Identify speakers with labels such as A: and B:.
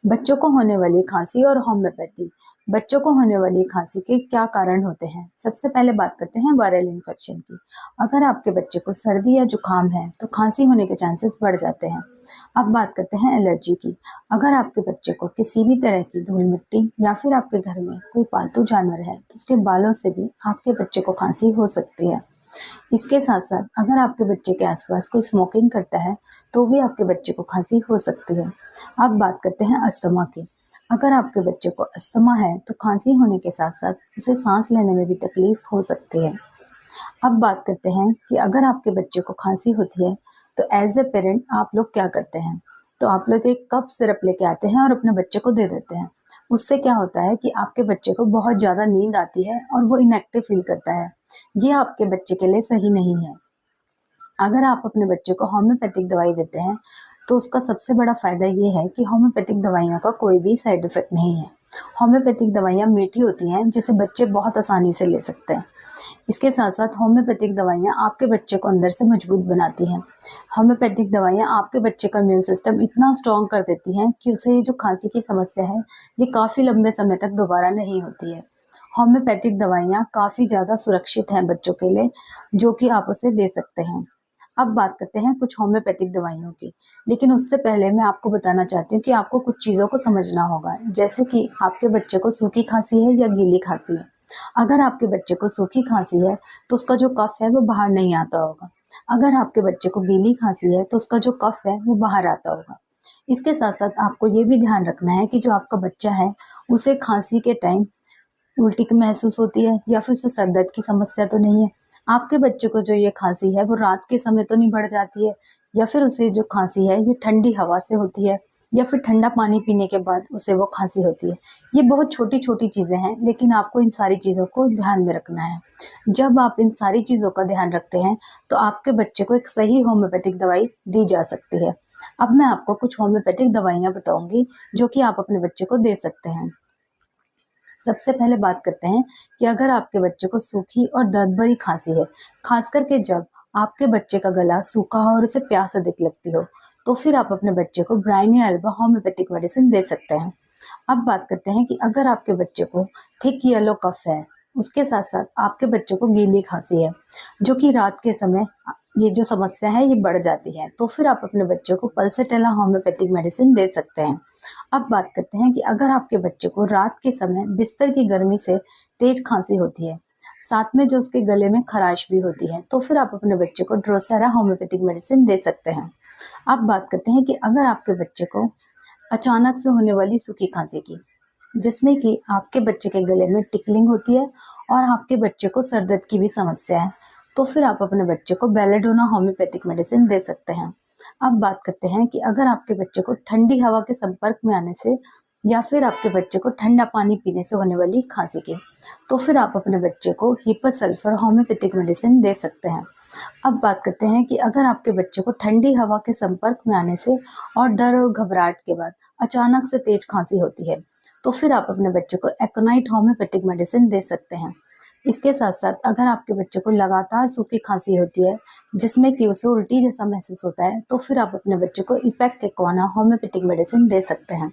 A: बच्चों को होने वाली खांसी और होम्योपैथी। बच्चों को होने वाली खांसी के क्या कारण होते हैं? सबसे पहले बात करते हैं वायरल इन्फेक्शन की। अगर आपके बच्चे को सर्दी या जुकाम है तो खांसी होने के चांसेस बढ़ जाते हैं। अब बात करते हैं एलर्जी की। अगर आपके बच्चे को किसी भी तरह की धूल मिट्टी या फिर आपके घर में कोई पालतू जानवर है तो उसके बालों से भी आपके बच्चे को खांसी हो सकती है। इसके साथ साथ अगर आपके बच्चे के आसपास कोई स्मोकिंग करता है तो भी आपके बच्चे को खांसी हो सकती है। अब बात करते हैं अस्थमा की। अगर आपके बच्चे को अस्थमा है तो खांसी होने के साथ साथ उसे सांस लेने में भी तकलीफ हो सकती है। अब बात करते हैं कि अगर आपके बच्चे को खांसी होती है तो एज ए पेरेंट आप लोग क्या करते हैं? तो आप लोग एक कफ सिरप लेके आते हैं और अपने बच्चे को दे देते हैं। उससे क्या होता है कि आपके बच्चे को बहुत ज़्यादा नींद आती है और वो इनएक्टिव फील करता है। ये आपके बच्चे के लिए सही नहीं है। अगर आप अपने बच्चे को होम्योपैथिक दवाई देते हैं तो उसका सबसे बड़ा फ़ायदा ये है कि होम्योपैथिक दवाइयों का कोई भी साइड इफ़ेक्ट नहीं है। होम्योपैथिक दवाइयाँ मीठी होती हैं जिसे बच्चे बहुत आसानी से ले सकते हैं। इसके साथ-साथ होम्योपैथिक दवाइयाँ आपके बच्चे को अंदर से मजबूत बनाती हैं। होम्योपैथिक दवाइयाँ आपके बच्चे का इम्यून सिस्टम इतना स्ट्रॉन्ग कर देती हैं कि उसे ये जो खाँसी की समस्या है, ये काफ़ी लंबे समय तक दोबारा नहीं होती है। होम्योपैथिक दवाइयाँ काफ़ी ज़्यादा सुरक्षित हैं बच्चों के लिए, जो कि आप उसे दे सकते हैं। अब बात करते हैं कुछ होम्योपैथिक दवाइयों की, लेकिन उससे पहले मैं आपको बताना चाहती हूँ कि आपको कुछ चीज़ों को समझना होगा, जैसे कि आपके बच्चे को सूखी खाँसी है या गीली खाँसी है। अगर आपके बच्चे को सूखी खाँसी है, तो उसका जो कफ है वो बाहर नहीं आता होगा। अगर आपके बच्चे को गीली खाँसी है, तो उसका जो कफ है वो बाहर आता होगा। इसके साथ-साथ आपको ये भी ध्यान रखना है कि जो आपका बच्चा है, उसे खाँसी के टाइम उल्टी की महसूस होती है या फिर उसे सर दर्द की समस्या तो नहीं है। आपके बच्चे को जो ये खाँसी है वो रात के समय तो नहीं बढ़ जाती है या फिर उसे जो खाँसी है ये ठंडी हवा से होती है या फिर ठंडा पानी पीने के बाद उसे वो खाँसी होती है। ये बहुत छोटी-छोटी चीज़ें हैं लेकिन आपको इन सारी चीज़ों को ध्यान में रखना है। जब आप इन सारी चीज़ों का ध्यान रखते हैं तो आपके बच्चे को एक सही होम्योपैथिक दवाई दी जा सकती है। अब मैं आपको कुछ होम्योपैथिक दवाइयाँ बताऊँगी जो कि आप अपने बच्चे को दे सकते हैं। सबसे पहले बात करते हैं कि अगर आपके बच्चे को सूखी और दर्द भरी खांसी है, खास करके जब आपके बच्चे का गला सूखा हो और उसे प्यास अधिक लगती हो, तो फिर आप अपने बच्चे को ब्राइनिया एल्बा होम्योपैथिक मेडिसिन दे सकते हैं। अब बात करते हैं कि अगर आपके बच्चे को थिक येलो कफ है, उसके साथ-साथ आपके बच्चे को गीली खाँसी है, जो कि रात के समय ये जो समस्या है ये बढ़ जाती है, तो फिर आप अपने बच्चे को पल्सैटिला होम्योपैथिक मेडिसिन दे सकते हैं। अब बात करते हैं कि अगर आपके बच्चे को रात के समय बिस्तर की गर्मी से तेज खाँसी होती है, साथ में जो उसके गले में खराश भी होती है, तो फिर आप अपने बच्चे को ड्रोसेरा होम्योपैथिक मेडिसिन दे सकते हैं। अब बात करते हैं कि अगर आपके बच्चे को अचानक से होने वाली सूखी खांसी की, जिसमें कि आपके बच्चे के गले में टिकलिंग होती है और आपके बच्चे को सर दर्द की भी समस्या है, तो फिर आप अपने बच्चे को बेलेडोना होम्योपैथिक मेडिसिन दे सकते हैं। अब बात करते हैं कि अगर आपके बच्चे को ठंडी हवा के संपर्क में आने से या फिर आपके बच्चे को ठंडा पानी पीने से होने वाली खांसी की, तो फिर आप अपने बच्चे को हीपर सल्फर होम्योपैथिक मेडिसिन दे सकते हैं। अब बात करते हैं कि अगर आपके बच्चे को ठंडी हवा के संपर्क में आने से और डर और घबराहट के बाद अचानक से तेज खांसी होती है, तो फिर आप अपने बच्चे को एकोनाइट होम्योपैथिक मेडिसिन दे सकते हैं। इसके साथ-साथ अगर आपके बच्चे को लगातार सूखी खांसी होती है, जिसमें कि उसे उल्टी जैसा महसूस होता है, तो फिर आप अपने बच्चे को इपेक्केक्वाना होम्योपैथिक मेडिसिन दे सकते हैं।